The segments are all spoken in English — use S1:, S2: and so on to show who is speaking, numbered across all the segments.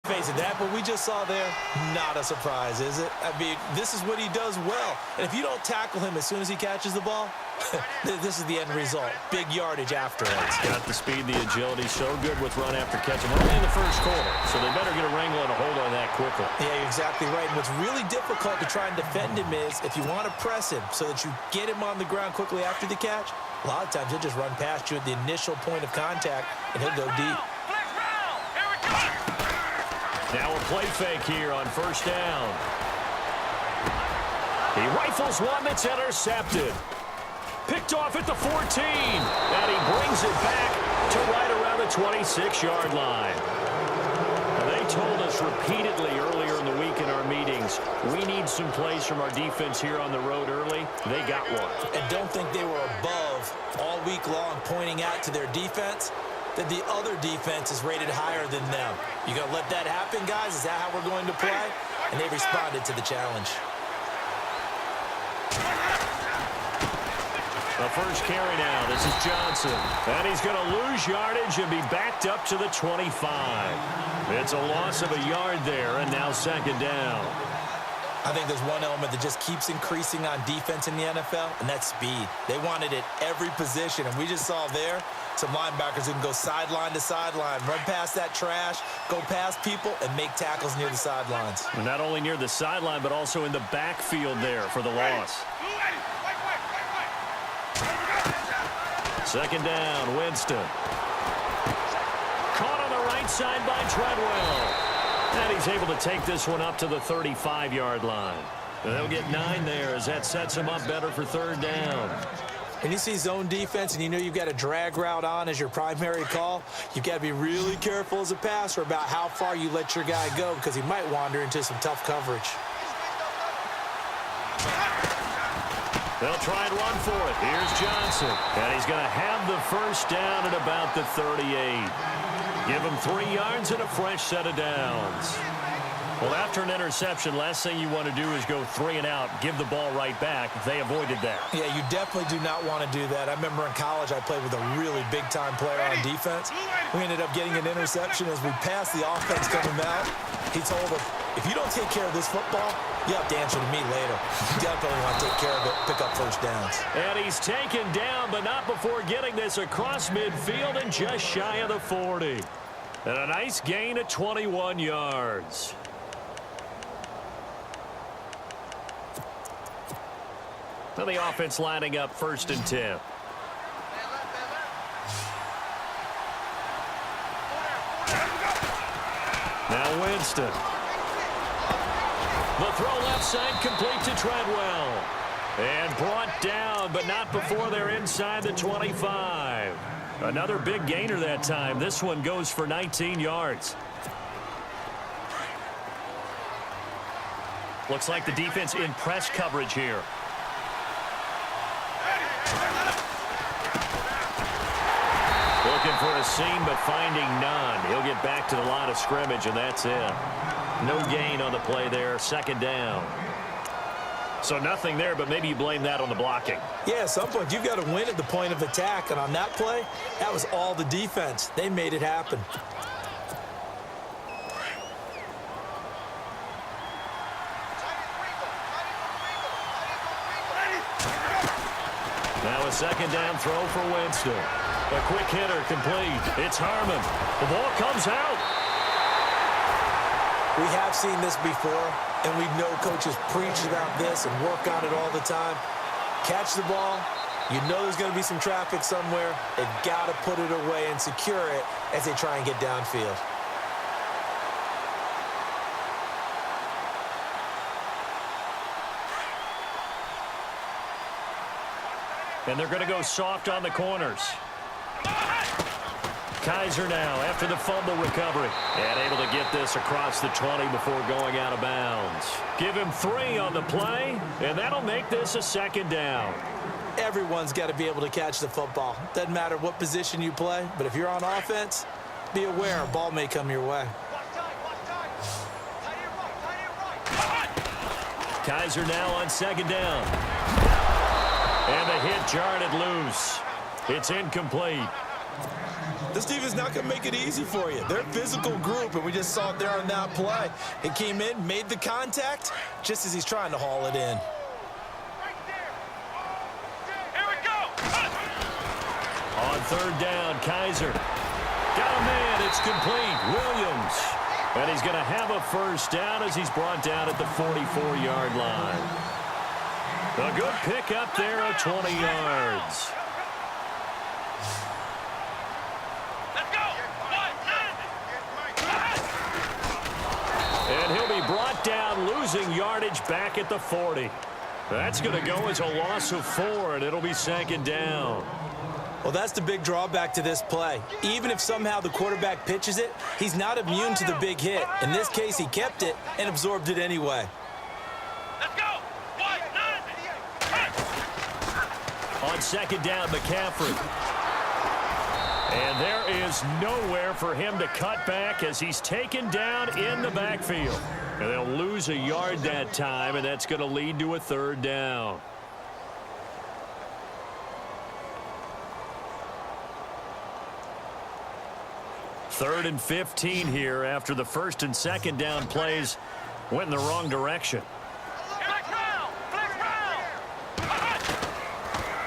S1: Face it, that what we just saw there, not a surprise, is it? I mean, this is what he does well. And if you don't tackle him as soon as he catches the ball, this is the end result. Big yardage afterwards.
S2: Got the speed, the agility, so good with run after catch. And only in the first quarter, so they better get a wrangle and a hold on that quickly.
S1: Yeah, you're exactly right. And what's really difficult to try and defend him is if you want to press him so that you get him on the ground quickly after the catch, a lot of times he'll just run past you at the initial point of contact, and he'll go deep.
S2: Now a play fake here on first down. He rifles one that's intercepted. Picked off at the 14. And he brings it back to right around the 26-yard line. They told us repeatedly earlier in the week in our meetings, we need some plays from our defense here on the road early. They got one.
S1: And don't think they were above all week long pointing out to their defense that the other defense is rated higher than them. You gonna let that happen, guys? Is that how we're going to play? And they responded to the challenge.
S2: The first carry now. This is Johnson. And he's going to lose yardage and be backed up to the 25. It's a loss of a yard there, and now second down.
S1: I think there's one element that just keeps increasing on defense in the NFL, and that's speed. They want it at every position, and we just saw there some linebackers who can go sideline to sideline, run past that trash, go past people, and make tackles near the sidelines.
S2: And not only near the sideline, but also in the backfield there for the loss. Second down, Winston. Caught on the right side by Treadwell. And he's able to take this one up to the 35-yard line. And they'll get 9 there as that sets him up better for third down.
S1: When you see zone defense and you know you've got a drag route on as your primary call, you've got to be really careful as a passer about how far you let your guy go because he might wander into some tough coverage.
S2: They'll try and run for it. Here's Johnson. And he's going to have the first down at about the 38. Give him 3 yards and a fresh set of downs. Well, after an interception, last thing you want to do is go 3 and out, give the ball right back. They avoided that.
S1: Yeah, you definitely do not want to do that. I remember in college I played with a really big-time player on defense. We ended up getting an interception as we passed the offense coming out. He told him, if you don't take care of this football, you have to answer to me later. You definitely want to take care of it, pick up first downs.
S2: And he's taken down, but not before getting this across midfield and just shy of the 40. And a nice gain at 21 yards. Now the offense lining up 1st and 10. Now Winston. The throw left side complete to Treadwell. And brought down, but not before they're inside the 25. Another big gainer that time. This one goes for 19 yards. Looks like the defense in press coverage here. Looking for a seam, but finding none. He'll get back to the line of scrimmage, and that's it. No gain on the play there. Second down. So nothing there, but maybe you blame that on the blocking.
S1: Yeah, at some point, you've got to win at the point of attack. And on that play, that was all the defense. They made it happen.
S2: Now a second down throw for Winston. A quick hitter complete. It's Harmon. The ball comes out.
S1: We have seen this before, and we know coaches preach about this and work on it all the time. Catch the ball. You know there's going to be some traffic somewhere. They've got to put it away and secure it as they try and get downfield.
S2: And they're going to go soft on the corners. Kaiser now after the fumble recovery. And able to get this across the 20 before going out of bounds. Give him 3 on the play, and that'll make this a second down.
S1: Everyone's got to be able to catch the football. Doesn't matter what position you play, but if you're on offense, be aware a ball may come your way.
S2: Kaiser now on second down. And the hit jarred it loose. It's incomplete.
S1: This defense is not going to make it easy for you. They're a physical group, and we just saw it there on that play. It came in, made the contact, just as he's trying to haul it in.
S3: Here we go.
S2: On third down, Kaiser. Got a man. It's complete. Williams. And he's going to have a first down as he's brought down at the 44-yard line. A good pick up there of 20 yards. And he'll be brought down, losing yardage back at the 40. That's going to go as a loss of 4, and it'll be second down.
S1: Well, that's the big drawback to this play. Even if somehow the quarterback pitches it, he's not immune to the big hit. In this case, he kept it and absorbed it anyway.
S3: Let's go.
S2: On second down, McCaffrey. And there is nowhere for him to cut back as he's taken down in the backfield. And they'll lose a yard that time, and that's going to lead to a third down. Third and 15 here after the first and second down plays went in the wrong direction.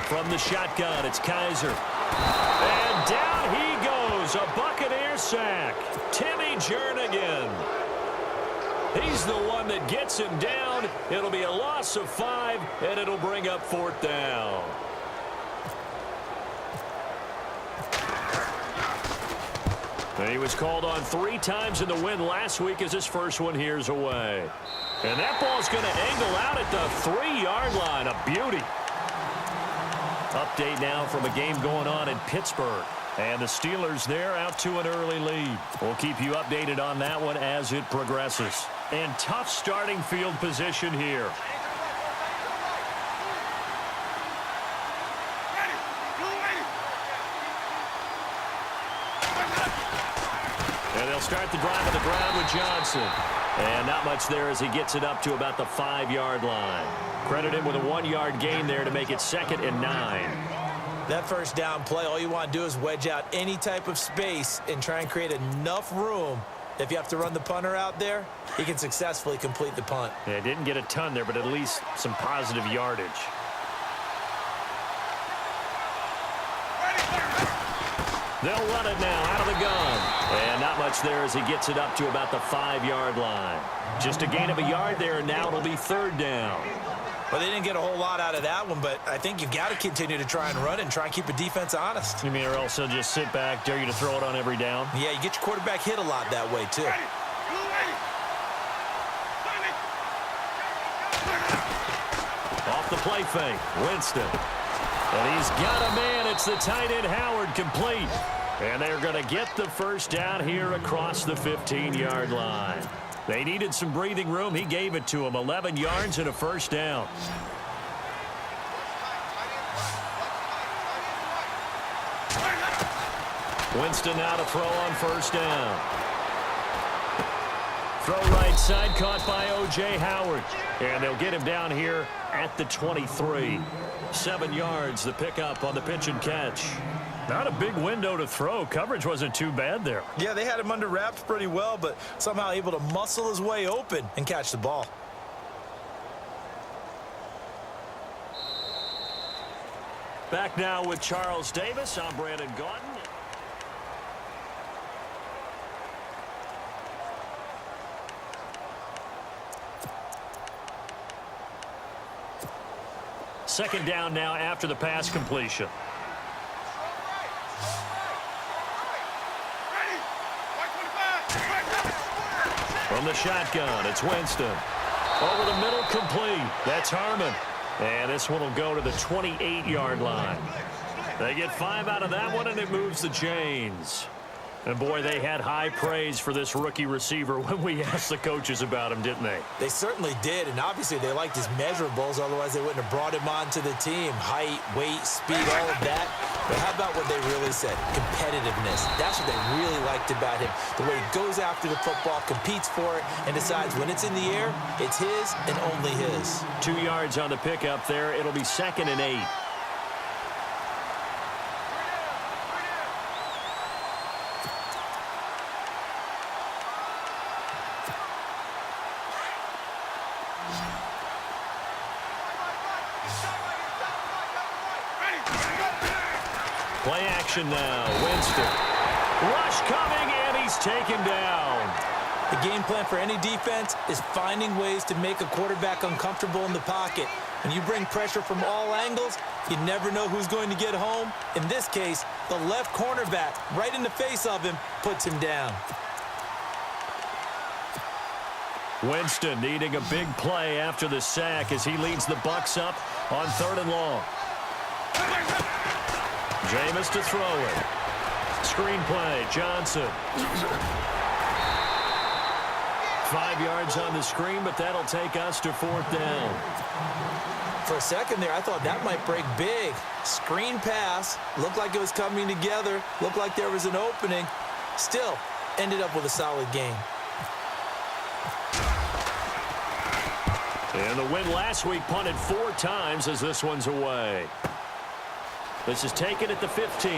S2: From the shotgun, it's Kaiser. And down he goes, a Buccaneer sack. Timmy Jernigan. He's the one that gets him down. It'll be a loss of 5, and it'll bring up fourth down. And he was called on 3 times in the win last week as his first one here's away. And that ball's going to angle out at the 3-yard line. A beauty. Update now from a game going on in Pittsburgh. And the Steelers there out to an early lead. We'll keep you updated on that one as it progresses. And tough starting field position here. And they'll start the drive on the ground with Johnson. And not much there as he gets it up to about the 5-yard line. Credit him with a 1-yard gain there to make it 2nd and 9.
S1: That first down play, all you want to do is wedge out any type of space and try and create enough room. If you have to run the punter out there, he can successfully complete the punt.
S2: Yeah, didn't get a ton there, but at least some positive yardage. They'll run it now out of the gun. And not much there as he gets it up to about the 5-yard line. Just a gain of a yard there, and now it'll be third down.
S1: Well, they didn't get a whole lot out of that one, but I think you've got to continue to try and run and try and keep the defense honest.
S2: You mean or else they'll just sit back, dare you to throw it on every down?
S1: Yeah, you get your quarterback hit a lot that way, too.
S2: Off the play fake, Winston. And he's got a man. It's the tight end, Howard, complete. And they're going to get the first down here across the 15-yard line. They needed some breathing room. He gave it to them. 11 yards and a first down. Winston now to throw on first down. Throw right side, caught by O.J. Howard. And they'll get him down here at the 23. 7 yards, the pickup on the pitch and catch. Not a big window to throw. Coverage wasn't too bad there.
S1: Yeah, they had him under wraps pretty well, but somehow able to muscle his way open and catch the ball.
S2: Back now with Charles Davis. I'm Brandon Gaudin. Second down now after the pass completion. From the shotgun, it's Winston. Over the middle, complete. That's Harmon. And this one will go to the 28-yard line. They get 5 out of that one, and it moves the chains. And, boy, they had high praise for this rookie receiver when we asked the coaches about him, didn't they?
S1: They certainly did, and obviously they liked his measurables. Otherwise, they wouldn't have brought him onto the team. Height, weight, speed, all of that. But how about what they really said? Competitiveness. That's what they really liked about him. The way he goes after the football, competes for it, and decides when it's in the air, it's his and only his.
S2: 2 yards on the pickup there. It'll be 2nd and 8. Play action now. Winston. Rush coming, and he's taken down.
S1: The game plan for any defense is finding ways to make a quarterback uncomfortable in the pocket. When you bring pressure from all angles, you never know who's going to get home. In this case, the left cornerback, right in the face of him, puts him down.
S2: Winston needing a big play after the sack as he leads the Bucs up on 3rd and long. Jameis to throw it. Screen play, Johnson. 5 yards on the screen, but that'll take us to 4th down.
S1: For a second there, I thought that might break big. Screen pass, looked like it was coming together, looked like there was an opening. Still, ended up with a solid game.
S2: And the win last week punted 4 times as this one's away. This is taken at the 15.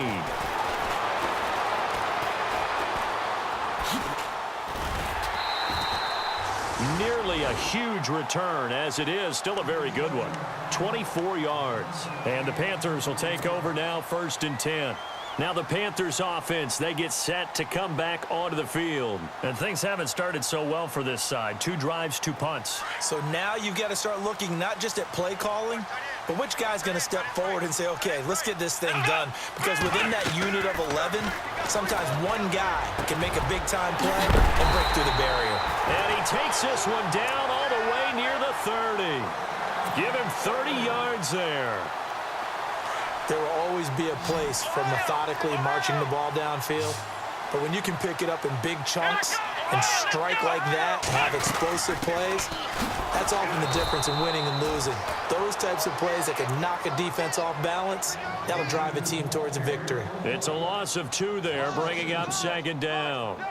S2: Nearly a huge return, as it is still a very good one. 24 yards. And the Panthers will take over now, 1st and 10. Now the Panthers offense, they get set to come back onto the field. And things haven't started so well for this side. 2 drives, 2 punts.
S1: So now you've got to start looking not just at play calling, but which guy's going to step forward and say, okay, let's get this thing done. Because within that unit of 11, sometimes one guy can make a big-time play and break through the barrier.
S2: And he takes this one down all the way near the 30. Give him 30 yards there.
S1: There will always be a place for methodically marching the ball downfield. But when you can pick it up in big chunks and strike like that and have explosive plays, that's often the difference in winning and losing. Those types of plays that can knock a defense off balance, that'll drive a team towards a victory.
S2: It's a loss of 2 there, bringing up 2nd down.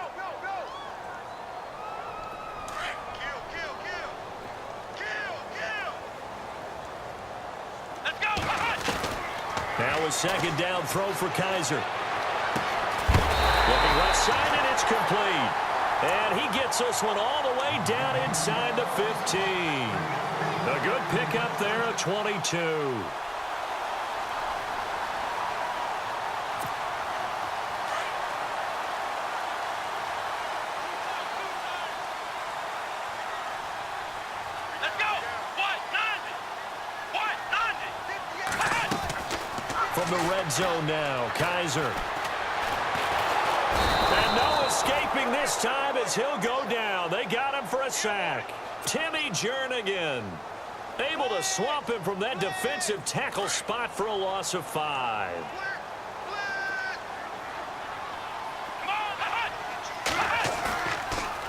S2: Now a 2nd down throw for Kaiser. Looking left side, and it's complete. And he gets this one all the way down inside the 15. A good pickup there at 22. From the red zone now, Kaiser. And no escaping this time as he'll go down. They got him for a sack. Timmy Jernigan able to swamp him from that defensive tackle spot for a loss of 5.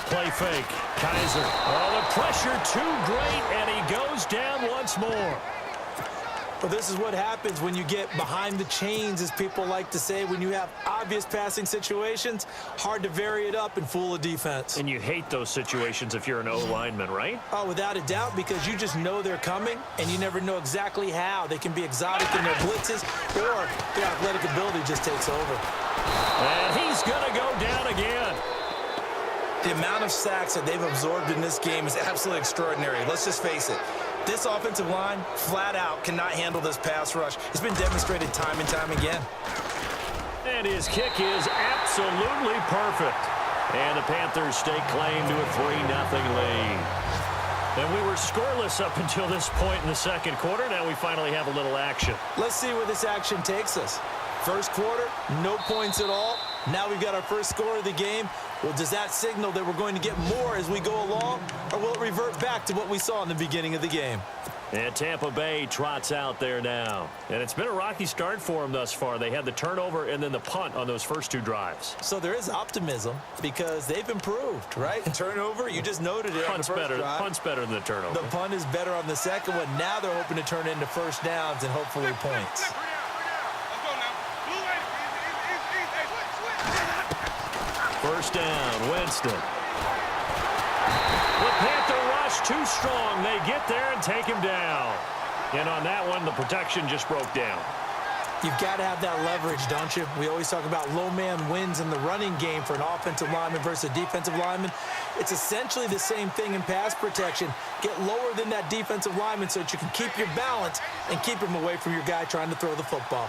S2: Play fake. Kaiser. Oh, the pressure too great, and he goes down once more.
S1: Well, this is what happens when you get behind the chains, as people like to say. When you have obvious passing situations, hard to vary it up and fool a defense.
S2: And you hate those situations if you're an O-lineman, right?
S1: Oh, without a doubt, because you just know they're coming, and you never know exactly how. They can be exotic in their blitzes, or their athletic ability just takes over.
S2: And he's going to go down again.
S1: The amount of sacks that they've absorbed in this game is absolutely extraordinary. Let's just face it. This offensive line, flat out, cannot handle this pass rush. It's been demonstrated time and time again.
S2: And his kick is absolutely perfect. And the Panthers stake claim to a 3-0 lead. And we were scoreless up until this point in the 2nd quarter. Now we finally have a little action.
S1: Let's see where this action takes us. 1st quarter, no points at all. Now we've got our first score of the game. Well, does that signal that we're going to get more as we go along, or will it revert back to what we saw in the beginning of the game?
S2: And Tampa Bay trots out there now. And it's been a rocky start for them thus far. They had the turnover and then the punt on those first 2 drives.
S1: So there is optimism because they've improved, right? Turnover, you just noted it on the first drive.
S2: Punt's better than the turnover.
S1: The punt is better on the 2nd one. Now they're hoping to turn into 1st downs and hopefully points.
S2: First down, Winston. The Panther rush too strong. They get there and take him down. And on that one, the protection just broke down.
S1: You've got to have that leverage, don't you? We always talk about low man wins in the running game for an offensive lineman versus a defensive lineman. It's essentially the same thing in pass protection. Get lower than that defensive lineman so that you can keep your balance and keep him away from your guy trying to throw the football.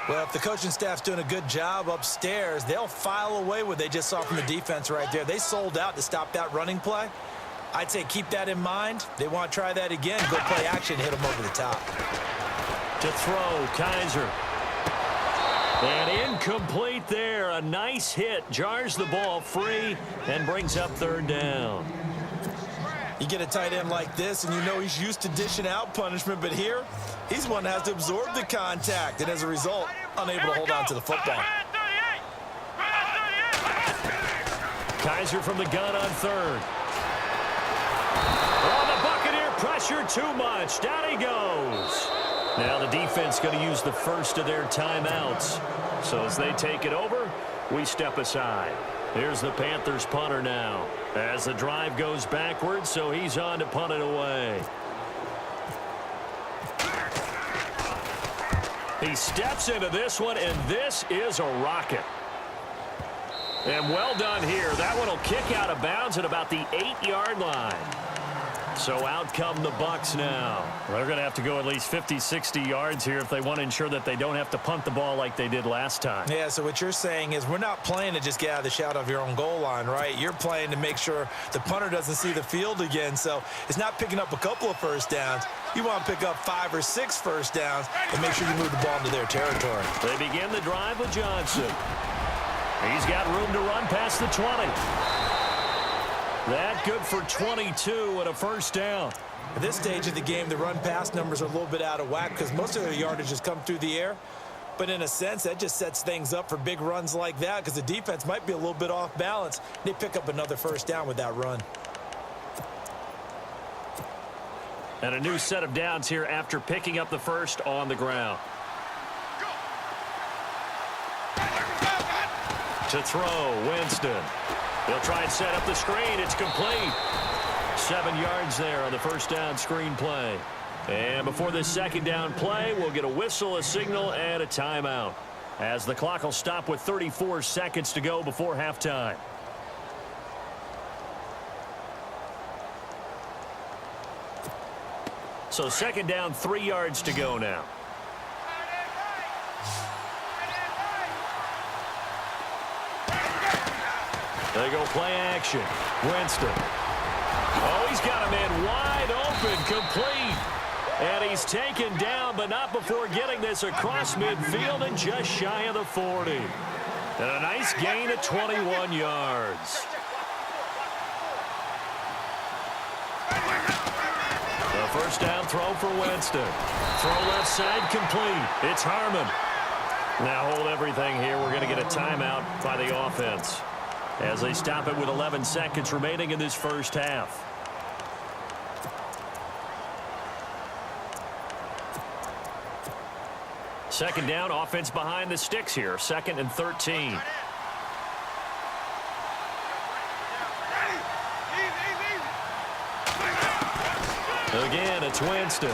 S1: Well, if the coaching staff's doing a good job upstairs, they'll file away what they just saw from the defense right there. They sold out to stop that running play. I'd say keep that in mind. They want to try that again. Go play action, hit them over the top.
S2: To throw, Kaiser. And incomplete there. A nice hit. Jars the ball free and brings up third down.
S1: You get a tight end like this, and you know he's used to dishing out punishment, but here, he's one that has to absorb the contact, and as a result, unable to hold on to the football.
S2: Kaiser from the gun on third. Oh, the Buccaneer pressure too much. Down he goes. Now the defense going to use the first of their timeouts. So as they take it over, we step aside. Here's the Panthers punter now. As the drive goes backwards, so he's on to punt it away. He steps into this one, and this is a rocket. And well done here. That one will kick out of bounds at about the 8-yard line. So out come the Bucs now. They're going to have to go at least 50, 60 yards here if they want to ensure that they don't have to punt the ball like they did last time.
S1: Yeah, so what you're saying is we're not playing to just get out of the shadow of your own goal line, right? You're playing to make sure the punter doesn't see the field again. So it's not picking up a couple of first downs. You want to pick up 5 or 6 first downs and make sure you move the ball into their territory.
S2: They begin the drive with Johnson. He's got room to run past the 20. That good for 22 and a first down.
S1: At this stage of the game, the run-pass numbers are a little bit out of whack because most of their yardage has come through the air. But in a sense, that just sets things up for big runs like that because the defense might be a little bit off balance. They pick up another first down with that run.
S2: And a new set of downs here after picking up the first on the ground. To throw, Winston. They'll try and set up the screen. It's complete. 7 yards there on the first down screen play. And before this second down play, we'll get a whistle, a signal, and a timeout, as the clock will stop with 34 seconds to go before halftime. So second down, 3 yards to go now. They go play action. Winston. Oh, he's got a man wide open, complete. And he's taken down, but not before getting this across midfield and just shy of the 40. And a nice gain at 21 yards. The first down throw for Winston. Throw left side, complete. It's Harmon. Now hold everything here. We're going to get a timeout by the offense, as they stop it with 11 seconds remaining in this first half. Second down, offense behind the sticks here. 2nd and 13. Again, it's Winston.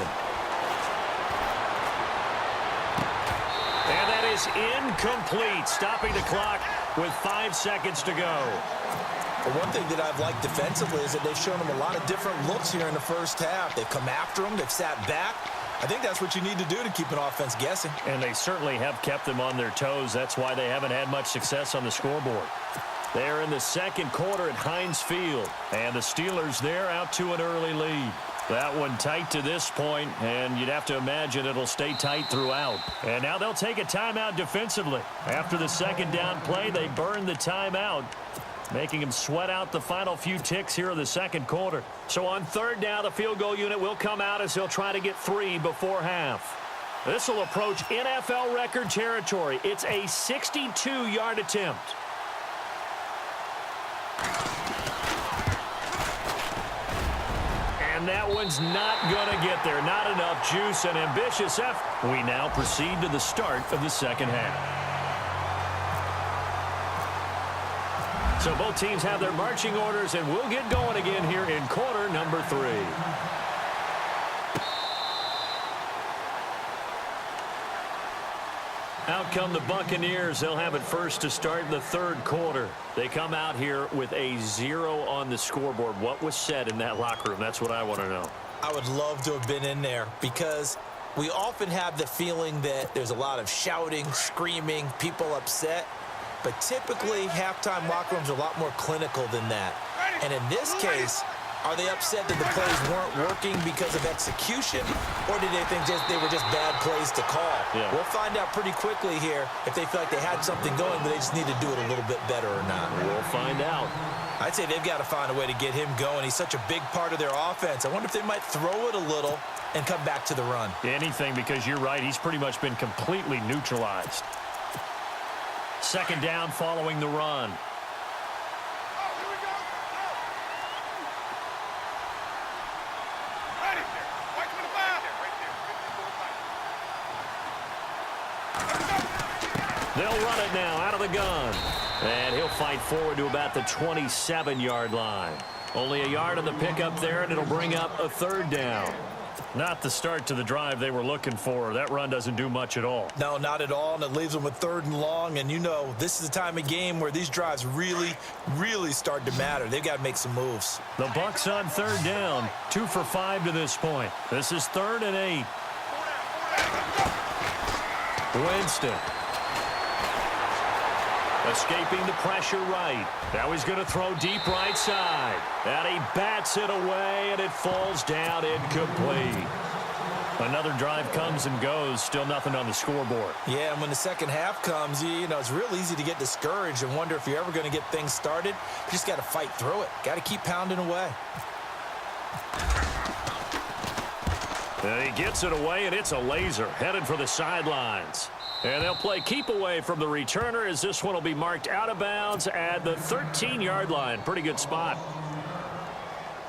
S2: And that is incomplete, stopping the clock with 5 seconds to go.
S1: But one thing that I've liked defensively is that they've shown them a lot of different looks here in the first half. They've come after them. They've sat back. I think that's what you need to do to keep an offense guessing.
S2: And they certainly have kept them on their toes. That's why they haven't had much success on the scoreboard. They're in the second quarter at Heinz Field, and the Steelers there out to an early lead. That one tight to this point, and you'd have to imagine it'll stay tight throughout. And now they'll take a timeout defensively. After the second down play, they burn the timeout, making them sweat out the final few ticks here in the second quarter. So on third down, the field goal unit will come out as he'll try to get 3 before half. This will approach NFL record territory. It's a 62-yard attempt. And that one's not going to get there. Not enough juice and ambitious effort. We now proceed to the start of the second half. So both teams have their marching orders, and we'll get going again here in quarter number 3. Out come the Buccaneers. They'll have it first to start the third quarter. They come out here with a 0 on the scoreboard. What was said in that locker room? That's what I want to know.
S1: I would love to have been in there because We often have the feeling that there's a lot of shouting, screaming, people upset. But typically, halftime locker rooms are a lot more clinical than that. And in this case, are they upset that the plays weren't working because of execution, or did they think they were just bad plays to call?
S2: Yeah.
S1: We'll find out pretty quickly here if they feel like they had something going, but they just need to do it a little bit better or not.
S2: We'll find out.
S1: I'd say they've got to find a way to get him going. He's such a big part of their offense. I wonder if they might throw it a little and come back to the run.
S2: Anything, because you're right, he's pretty much been completely neutralized. Second down following the run. They'll run it now out of the gun. And he'll fight forward to about the 27-yard line. Only a yard on the pickup there, and it'll bring up a third down. Not the start to the drive they were looking for. That run doesn't do much at all.
S1: No, not at all, and it leaves them with third and long. And, you know, this is the time of game where these drives really, really start to matter. They've got to make some moves.
S2: The Bucks on third down, 2 for 5 to this point. This is 3rd and 8. Winston. Escaping the pressure right. Now he's going to throw deep right side. And he bats it away, and it falls down incomplete. Another drive comes and goes. Still nothing on the scoreboard.
S1: Yeah, and when the second half comes, you know, it's real easy to get discouraged and wonder if you're ever going to get things started. You just got to fight through it. Got to keep pounding away.
S2: And he gets it away, and it's a laser headed for the sidelines. And they'll play keep away from the returner as this one will be marked out of bounds at the 13-yard line. Pretty good spot.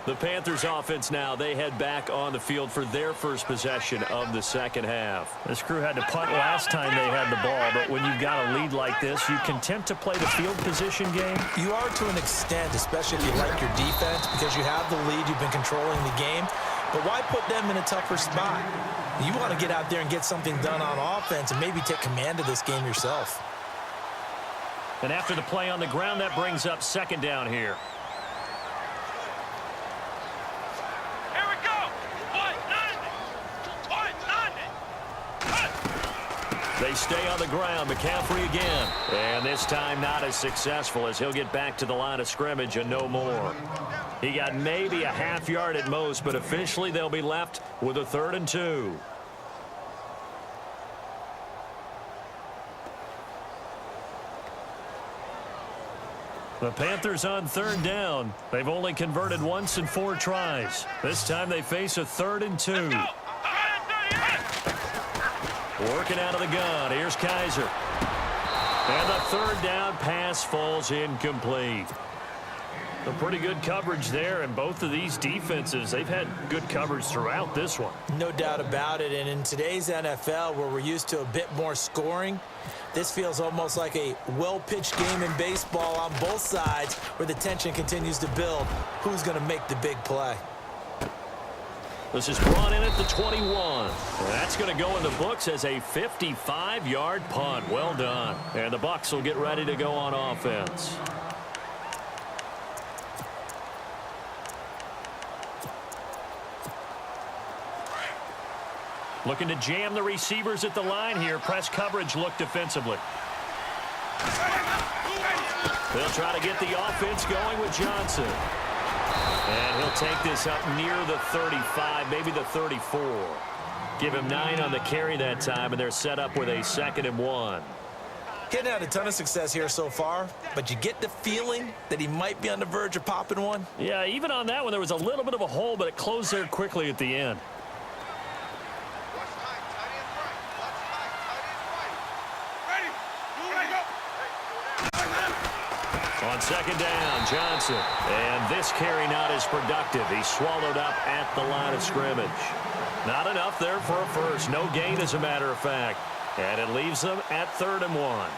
S2: The Panthers offense now, they head back on the field for their first possession of the second half. This crew had to punt last time they had the ball, but when you've got a lead like this, you content to play the field position game?
S1: You are to an extent, especially if you like your defense, because you have the lead, you've been controlling the game. But why put them in a tougher spot? You want to get out there and get something done on offense and maybe take command of this game yourself.
S2: And after the play on the ground, that brings up second down here.
S3: Here we go.
S2: They stay on the ground. McCaffrey again. And this time not as successful as he'll get back to the line of scrimmage and no more. He got maybe a half yard at most, but officially they'll be left with a 3rd and 2. The Panthers on third down. They've only converted once in 4 tries. This time they face a 3rd and 2. Working out of the gun. Here's Kaiser. And the 3rd down pass falls incomplete. A pretty good coverage there, and both of these defenses, they've had good coverage throughout this one.
S1: No doubt about it, and in today's NFL, where we're used to a bit more scoring, this feels almost like a well-pitched game in baseball on both sides where the tension continues to build. Who's going to make the big play?
S2: This is brought in at the 21. That's going to go in the books as a 55-yard punt. Well done. And the Bucs will get ready to go on offense. Looking to jam the receivers at the line here. Press coverage look defensively. They'll try to get the offense going with Johnson. And he'll take this up near the 35, maybe the 34. Give him 9 on the carry that time, and they're set up with a 2nd and 1.
S1: Getting had a ton of success here so far, but you get the feeling that he might be on the verge of popping one.
S2: Yeah, even on that one, there was a little bit of a hole, but it closed there quickly at the end. On second down, Johnson. And this carry not as productive. He's swallowed up at the line of scrimmage. Not enough there for a first. No gain, as a matter of fact. And it leaves them at 3rd and 1.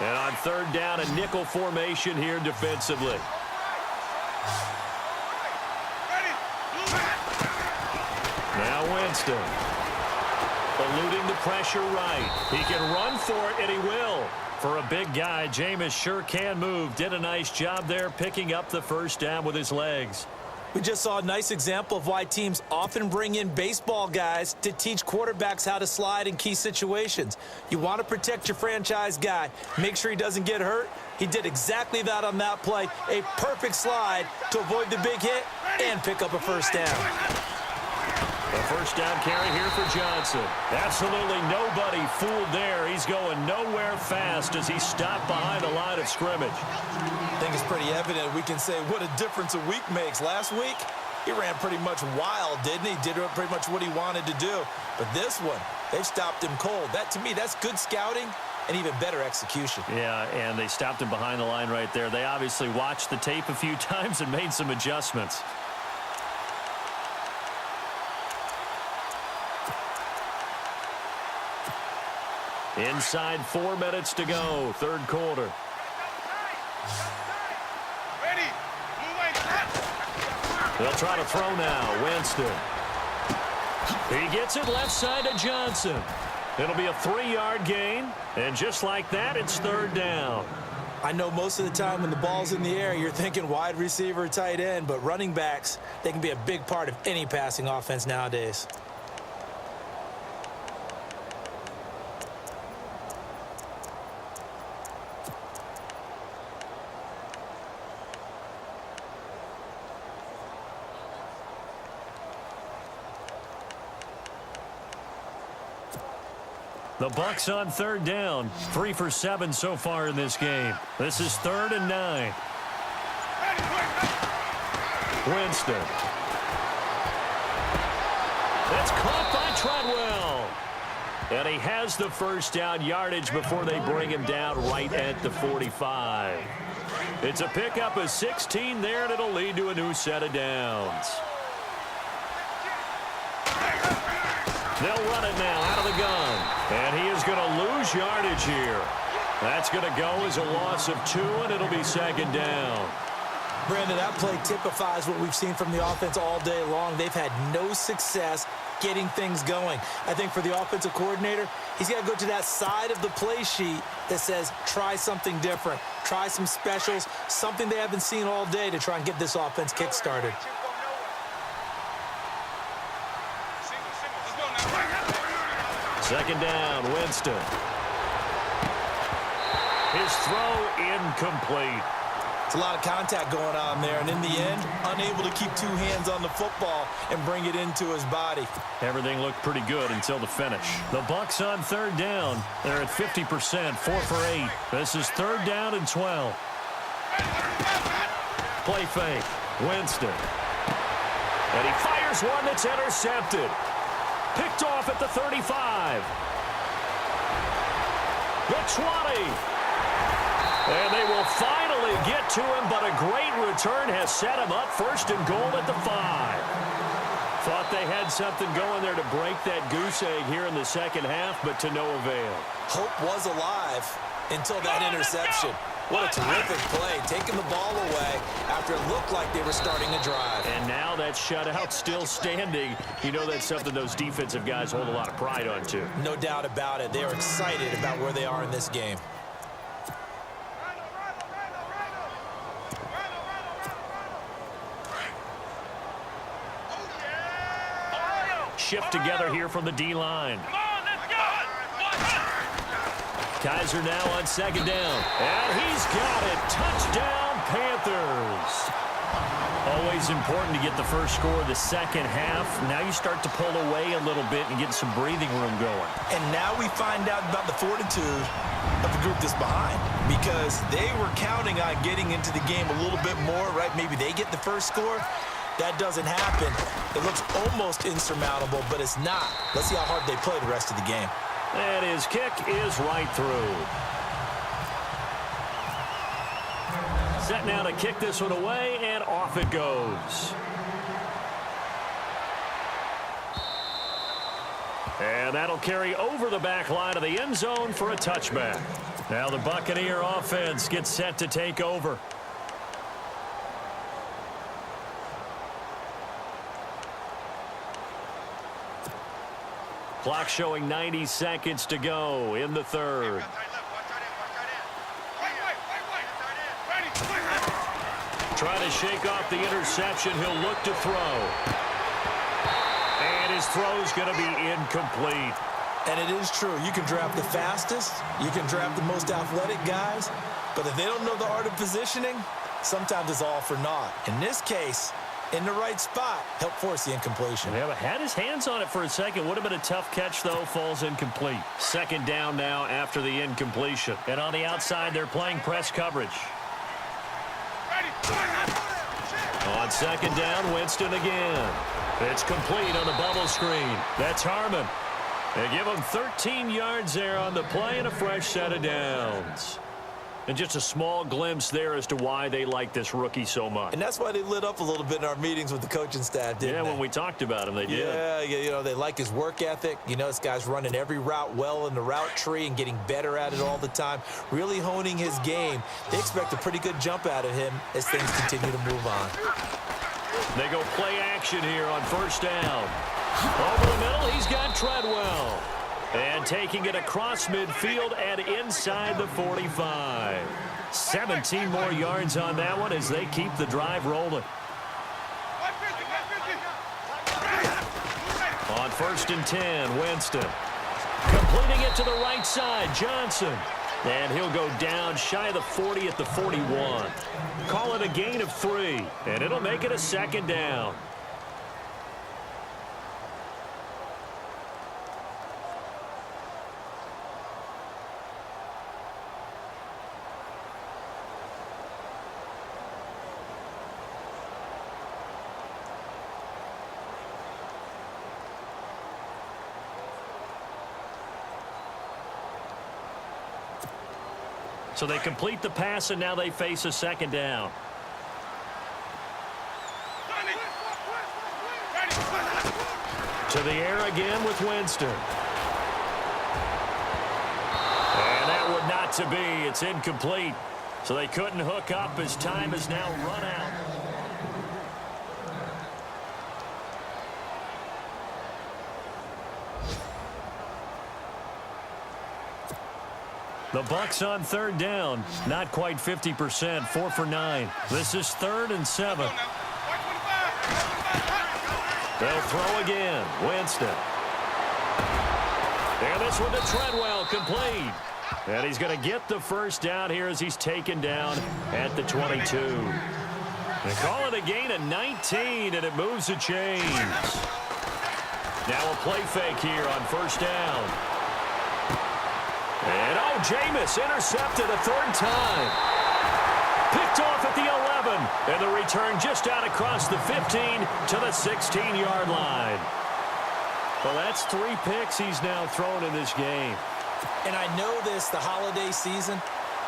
S2: And on third down, a nickel formation here defensively. Now Winston. Eluding the pressure right. He can run for it, and he will. For a big guy, Jameis sure can move. Did a nice job there picking up the first down with his legs.
S1: We just saw a nice example of why teams often bring in baseball guys to teach quarterbacks how to slide in key situations. You want to protect your franchise guy. Make sure he doesn't get hurt. He did exactly that on that play. A perfect slide to avoid the big hit and pick up a first down.
S2: A first down carry here for Johnson. Absolutely nobody fooled there. He's going nowhere fast as he stopped behind the line of scrimmage.
S1: I think it's pretty evident. We can say what a difference a week makes. Last week, he ran pretty much wild, didn't he? Did pretty much what he wanted to do. But this one, they've stopped him cold. That, to me, that's good scouting and even better execution.
S2: Yeah, and they stopped him behind the line right there. They obviously watched the tape a few times and made some adjustments. Inside 4 minutes to go, third quarter.
S3: Ready.
S2: They'll try to throw now. Winston. He gets it left side to Johnson. It'll be a 3-yard gain. And just like that, it's third down.
S1: I know most of the time when the ball's in the air, you're thinking wide receiver, tight end, but running backs, they can be a big part of any passing offense nowadays.
S2: The Bucs on third down. 3 for 7 so far in this game. This is 3rd and 9. Winston. That's caught by Treadwell. And he has the first down yardage before they bring him down right at the 45. It's a pickup of 16 there, and it'll lead to a new set of downs. They'll run it now out of the gun. And he is going to lose yardage here. That's going to go as a loss of 2, and it'll be second down.
S1: Brandon, that play typifies what we've seen from the offense all day long. They've had no success getting things going. I think for the offensive coordinator, he's got to go to that side of the play sheet that says try something different, try some specials, something they haven't seen all day to try and get this offense kick-started.
S2: Second down, Winston. His throw incomplete.
S1: It's a lot of contact going on there, and in the end, unable to keep 2 hands on the football and bring it into his body.
S2: Everything looked pretty good until the finish. The Bucs on third down. They're at 50%, 4 for 8. This is 3rd down and 12. Play fake, Winston. And he fires one that's intercepted. Picked off at the 35. The 20. And they will finally get to him, but a great return has set him up 1st and goal at the 5. Thought they had something going there to break that goose egg here in the second half, but to no avail.
S1: Hope was alive until that interception. What a terrific play, taking the ball away after it looked like they were starting a drive.
S2: And now that shutout still standing. You know that's something those defensive guys hold a lot of pride on, too.
S1: No doubt about it. They are excited about where they are in this game.
S2: Shift together here from the D-line.
S3: Come on, let's go.
S2: Kaiser now on second down. And he's got it. Touchdown, Panthers. Always important to get the first score of the second half. Now you start to pull away a little bit and get some breathing room going.
S1: And now we find out about the fortitude of the group that's behind, because they were counting on getting into the game a little bit more, right? Maybe they get the first score. That doesn't happen. It looks almost insurmountable, but it's not. Let's see how hard they play the rest of the game.
S2: And his kick is right through. Set now to kick this one away, and off it goes. And that'll carry over the back line of the end zone for a touchback. Now the Buccaneer offense gets set to take over. Clock showing 90 seconds to go in the third. Trying to shake off the interception. He'll look to throw. And his throw's going to be incomplete.
S1: And it is true. You can draft the fastest. You can draft the most athletic guys. But if they don't know the art of positioning, sometimes it's all for naught. In this case, in the right spot, help force the incompletion.
S2: Yeah, but had his hands on it for a second. Would have been a tough catch, though. Falls incomplete. Second down now after the incompletion. And on the outside, they're playing press coverage. On second down, Winston again. It's complete on the bubble screen. That's Harmon. They give him 13 yards there on the play and a fresh set of downs. And just a small glimpse there as to why they like this rookie so much.
S1: And that's why they lit up a little bit in our meetings with the coaching staff, didn't they?
S2: Yeah, when we talked about him, they did.
S1: Yeah, you know, they like his work ethic. You know, this guy's running every route well in the route tree and getting better at it all the time, really honing his game. They expect a pretty good jump out of him as things continue to move on.
S2: They go play action here on first down. Over the middle, he's got Treadwell. And taking it across midfield and inside the 45. 17 more yards on that one as they keep the drive rolling. On first and 10, Winston. Completing it to the right side, Johnson. And he'll go down shy of the 40 at the 41. Call it a gain of 3, and it'll make it a second down. So they complete the pass, and now they face a second down. To the air again with Winston. And that would not to be. It's incomplete. So they couldn't hook up as time is now run out. The Bucs on third down. Not quite 50%. 4 for 9. This is 3rd and 7. They'll throw again. Winston. And this one to Treadwell, complete. And he's going to get the first down here as he's taken down at the 22. They call it a gain of 19, and it moves the chains. Now a play fake here on first down. And, oh, Jameis intercepted a 3rd time. Picked off at the 11. And the return just out across the 15 to the 16-yard line. Well, that's 3 picks he's now thrown in this game.
S1: And I know this, the holiday season,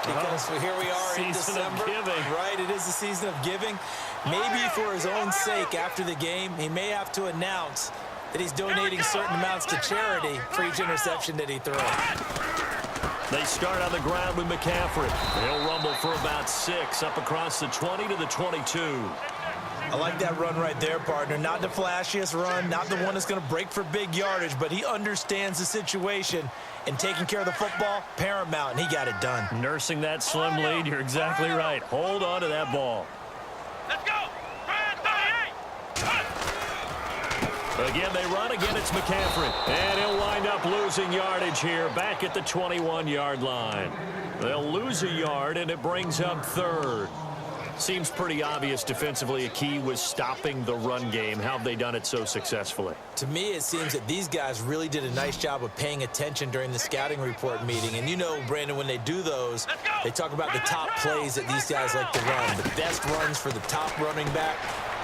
S1: because here we are in December.
S2: Season of giving.
S1: Right, it is the season of giving. Maybe for his own sake after the game, he may have to announce that he's donating certain amounts to charity for each interception that he throws.
S2: They start on the ground with McCaffrey. He'll rumble for about 6 up across the 20 to the 22.
S1: I like that run right there, partner. Not the flashiest run, not the one that's going to break for big yardage, but he understands the situation, and taking care of the football, paramount, and he got it done.
S2: Nursing that slim lead, you're exactly right. Hold on to that ball.
S3: Let's go.
S2: Again, they run. Again, it's McCaffrey. And he'll wind up losing yardage here back at the 21-yard line. They'll lose a yard, and it brings up 3rd. Seems pretty obvious defensively a key was stopping the run game. How have they done it so successfully?
S1: To me, it seems that these guys really did a nice job of paying attention during the scouting report meeting. And you know, Brandon, when they do those, they talk about the top plays that these guys like to run. The best runs for the top running back,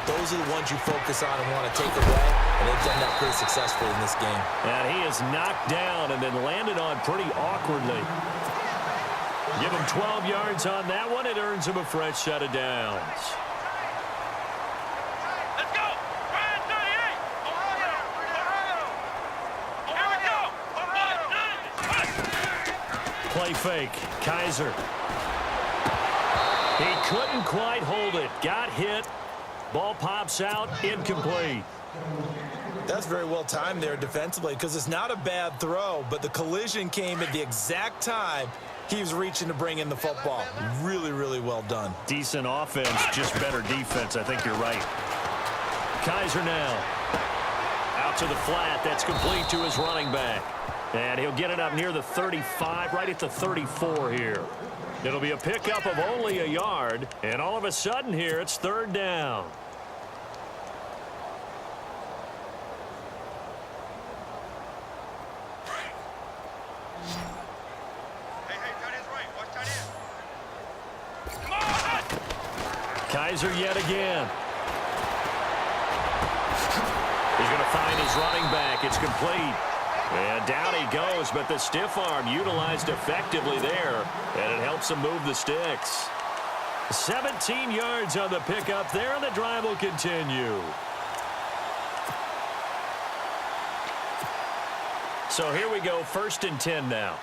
S1: those are the ones you focus on and want to take away. And they've done that pretty successfully in this game.
S2: And he is knocked down and then landed on pretty awkwardly. Give him 12 yards on that one. It earns him a fresh set of downs.
S3: Let's go. Here we go.
S2: Play fake. Kaiser. He couldn't quite hold it. Got hit. Ball pops out. Incomplete.
S1: That's very well timed there defensively because it's not a bad throw, but the collision came at the exact time He was reaching to bring in the football. Really, really well done.
S2: Decent offense, just better defense. I think you're right. Kaiser now. Out to the flat. That's complete to his running back. And he'll get it up near the 35, right at the 34 here. It'll be a pickup of only a yard. And all of a sudden here, it's third down. Kaiser yet again. He's going to find his running back. It's complete. And down he goes, but the stiff arm utilized effectively there, and it helps him move the sticks. 17 yards on the pickup there, and the drive will continue. So here we go, 1st and 10 now.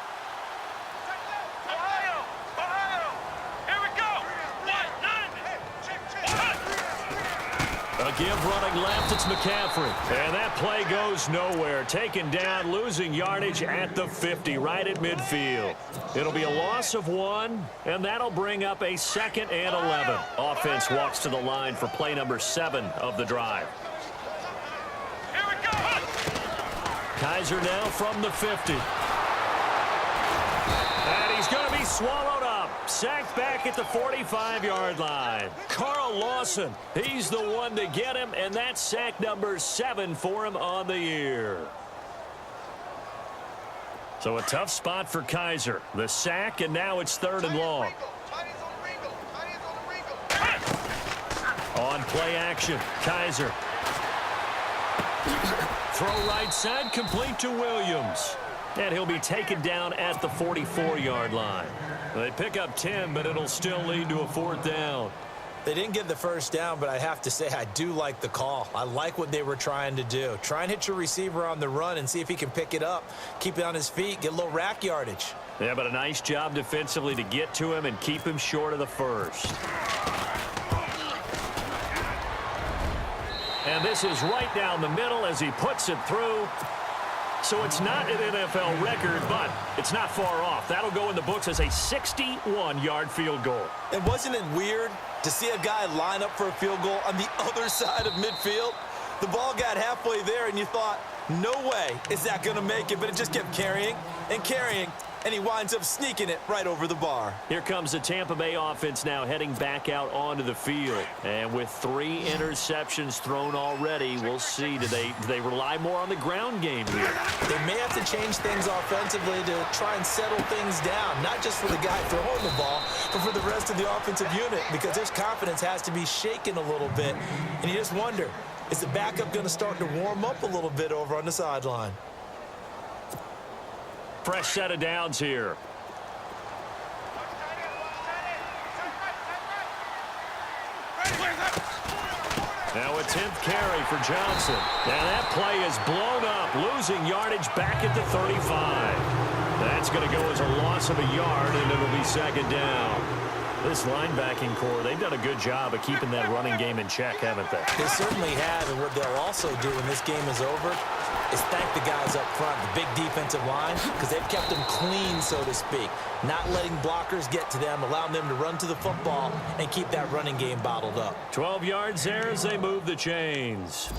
S2: A give running left, it's McCaffrey. And that play goes nowhere. Taken down, losing yardage at the 50, right at midfield. It'll be a loss of 1, and that'll bring up a 2nd and 11. Offense walks to the line for play number 7 of the drive.
S3: Here we go.
S2: Kaiser now from the 50. And he's going to be swallowed up. Sacked back at the 45-yard line. Carl Lawson, he's the one to get him, and that's sack number 7 for him on the year. So a tough spot for Kaiser. The sack, and now it's 3rd and long. On play action, Kaiser. Throw right side, complete to Williams. And he'll be taken down at the 44-yard line. They pick up 10, but it'll still lead to a 4th down.
S1: They didn't get the first down, but I have to say I do like the call. I like what they were trying to do. Try and hit your receiver on the run and see if he can pick it up, keep it on his feet, get a little rack yardage.
S2: Yeah, but a nice job defensively to get to him and keep him short of the first. And this is right down the middle as he puts it through. So it's not an NFL record, but it's not far off. That'll go in the books as a 61-yard field goal.
S1: And wasn't it weird to see a guy line up for a field goal on the other side of midfield? The ball got halfway there, and you thought, no way is that going to make it, but it just kept carrying and carrying, and he winds up sneaking it right over the bar.
S2: Here comes the Tampa Bay offense now heading back out onto the field. And with 3 interceptions thrown already, we'll see, do they rely more on the ground game here?
S1: They may have to change things offensively to try and settle things down, not just for the guy throwing the ball, but for the rest of the offensive unit, because his confidence has to be shaken a little bit. And you just wonder, is the backup going to start to warm up a little bit over on the sideline?
S2: Fresh set of downs here. Now a 10th carry for Johnson. And that play is blown up, losing yardage back at the 35. That's going to go as a loss of a yard, and it'll be 2nd down. This linebacking core, they've done a good job of keeping that running game in check, haven't they?
S1: They certainly have, and what they'll also do when this game is over is thank the guys up front, the big defensive line, because they've kept them clean, so to speak. Not letting blockers get to them, allowing them to run to the football and keep that running game bottled up.
S2: 12 yards there as they move the chains.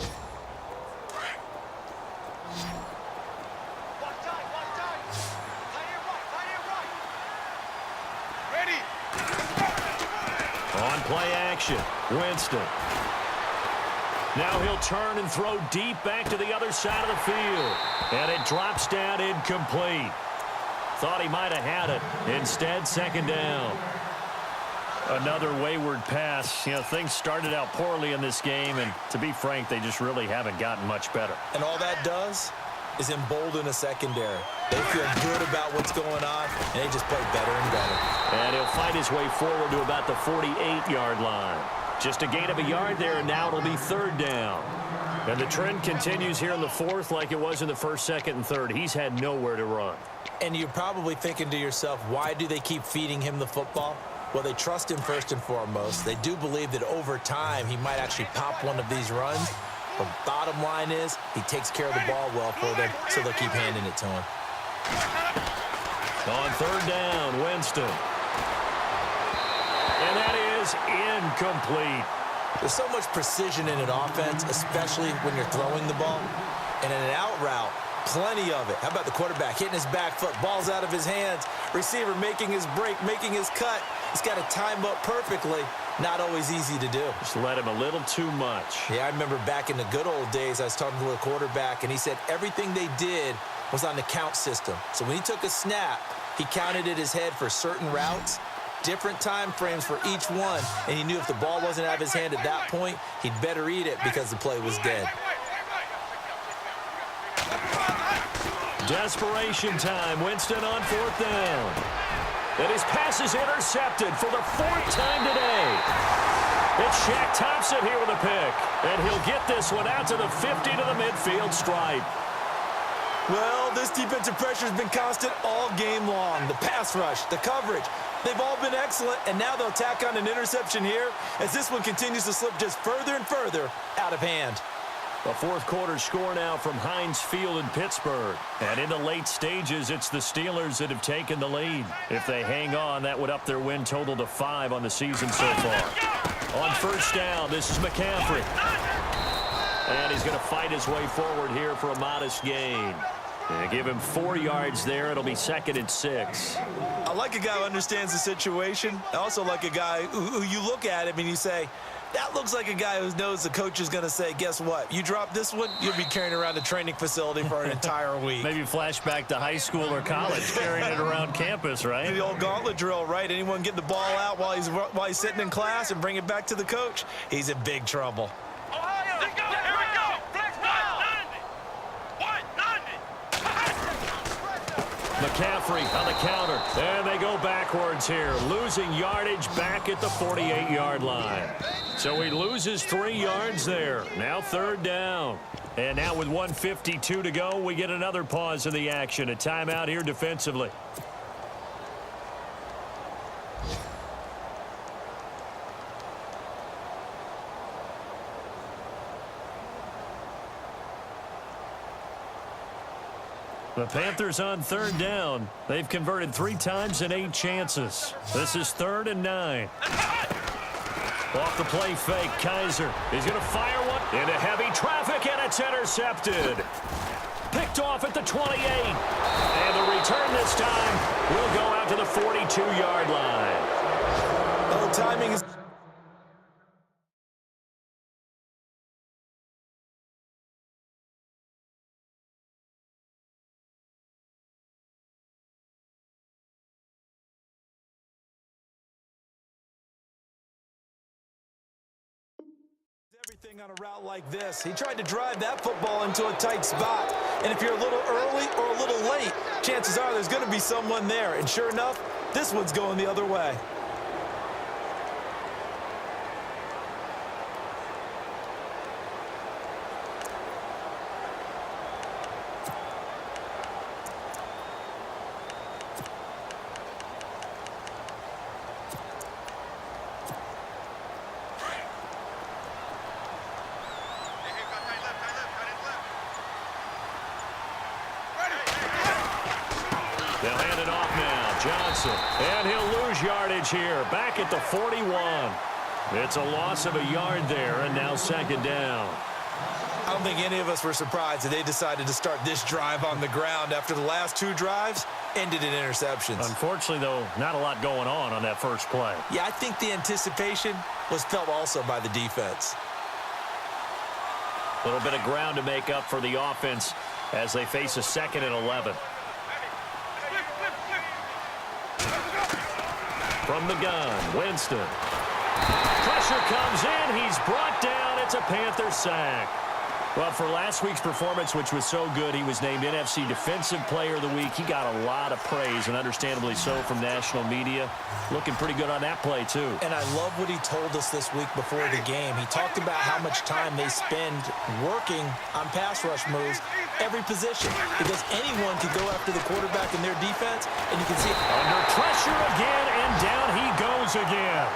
S2: On play action, Winston. Now he'll turn and throw deep back to the other side of the field. And it drops down incomplete. Thought he might have had it. Instead, 2nd down. Another wayward pass. You know, things started out poorly in this game, and to be frank, they just really haven't gotten much better.
S1: And all that does is embolden a secondary. They feel good about what's going on, and they just play better and better.
S2: And he'll fight his way forward to about the 48-yard line. Just a gain of a yard there, and now it'll be 3rd down. And the trend continues here in the 4th like it was in the 1st, 2nd, and 3rd. He's had nowhere to run.
S1: And you're probably thinking to yourself, why do they keep feeding him the football? Well, they trust him first and foremost. They do believe that over time he might actually pop one of these runs. But bottom line is he takes care of the ball well for them, so they'll keep handing it to him.
S2: On third down, Winston. And that is incomplete.
S1: There's so much precision in an offense, especially when you're throwing the ball. And in an out route, plenty of it. How about the quarterback hitting his back foot, ball's out of his hands, receiver making his break, making his cut. He's got to time up perfectly. Not always easy to do.
S2: Just let him a little too much.
S1: Yeah, I remember back in the good old days, I was talking to a quarterback, and he said everything they did was on the count system. So when he took a snap, he counted in his head for certain routes, different time frames for each one, and he knew if the ball wasn't out of his hand at that point, he'd better eat it because the play was dead.
S2: Desperation time. Winston on fourth down. And his pass is intercepted for the fourth time today. It's Shaq Thompson here with a pick. And he'll get this one out to the 50 to the midfield stripe.
S1: Well, this defensive pressure has been constant all game long. The pass rush, the coverage, they've all been excellent, and now they'll tack on an interception here as this one continues to slip just further and further out of hand.
S2: A fourth quarter score now from Heinz Field in Pittsburgh. And in the late stages, it's the Steelers that have taken the lead. If they hang on, that would up their win total to 5 on the season so far. On first down, this is McCaffrey. And he's going to fight his way forward here for a modest gain. And give him 4 yards there. It'll be 2nd and 6.
S1: I like a guy who understands the situation. I also like a guy who you look at him and you say, that looks like a guy who knows the coach is going to say, guess what? You drop this one, you'll be carrying around a training facility for an entire week.
S2: Maybe flashback to high school or college, carrying it around campus, right?
S1: The old gauntlet drill, right? Anyone get the ball out while he's sitting in class and bring it back to the coach, he's in big trouble.
S3: Ohio, let's go. Here we go. Flex ball.
S2: McCaffrey on the counter. And they go backwards here, losing yardage back at the 48-yard line. So he loses 3 yards there. Now third down. And now with 1:52 to go, we get another pause in the action. A timeout here defensively. The Panthers on third down. They've converted 3 times in 8 chances. This is 3rd and 9. Off the play fake, Kaiser is going to fire one into heavy traffic, and it's intercepted. Picked off at the 28. And the return this time will go out to the 42-yard line.
S1: Oh, timing is... everything on a route like this. He tried to drive that football into a tight spot. And if you're a little early or a little late, chances are there's going to be someone there. And sure enough, this one's going the other way.
S2: They'll hand it off now. Johnson. And he'll lose yardage here. Back at the 41. It's a loss of a yard there, and now 2nd down.
S1: I don't think any of us were surprised that they decided to start this drive on the ground after the last 2 drives ended in interceptions.
S2: Unfortunately, though, not a lot going on that first play.
S1: Yeah, I think the anticipation was felt also by the defense.
S2: A little bit of ground to make up for the offense as they face a 2nd and 11. From the gun, Winston. Pressure comes in. He's brought down. It's a Panther sack. Well, for last week's performance, which was so good, he was named NFC Defensive Player of the Week. He got a lot of praise, and understandably so, from national media. Looking pretty good on that play, too.
S1: And I love what he told us this week before the game. He talked about how much time they spend working on pass rush moves, every position, because anyone can go after the quarterback in their defense, and you can see
S2: under pressure again, and down he goes again.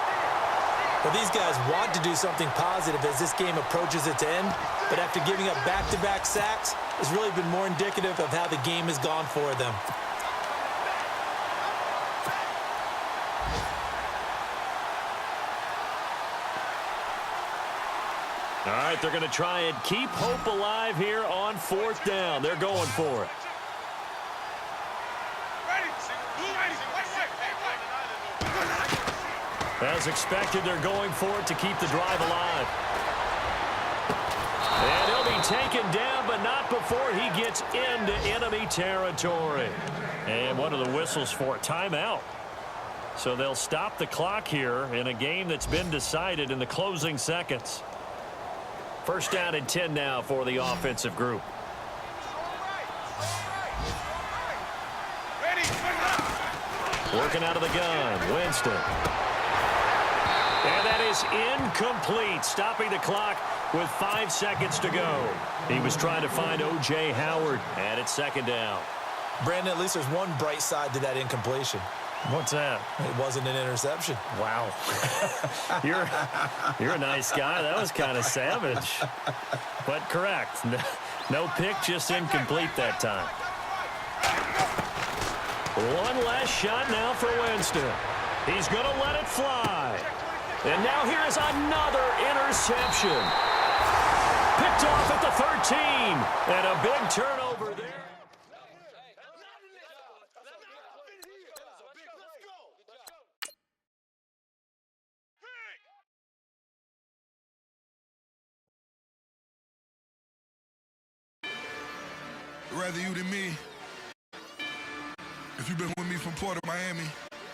S1: Well, these guys want to do something positive as this game approaches its end, but after giving up back-to-back sacks, it's really been more indicative of how the game has gone for them.
S2: right, they're going to try and keep hope alive here on 4th down. They're going for it. As expected, they're going for it to keep the drive alive. And he'll be taken down, but not before he gets into enemy territory. And what are the whistles for? Timeout. So they'll stop the clock here in a game that's been decided in the closing seconds. 1st down and 10 now for the offensive group. Working out of the gun, Winston. And that is incomplete, stopping the clock with 5 seconds to go. He was trying to find O.J. Howard, and it's 2nd down.
S1: Brandon, at least there's one bright side to that incompletion.
S2: What's that?
S1: It wasn't an interception.
S2: Wow. You're a nice guy. That was kind of savage. But correct. No pick, just incomplete that time. One last shot now for Winston. He's going to let it fly. And now here is another interception. Picked off at the 13. And a big turnover there.
S4: Rather you than me. If you've been with me from Port of Miami,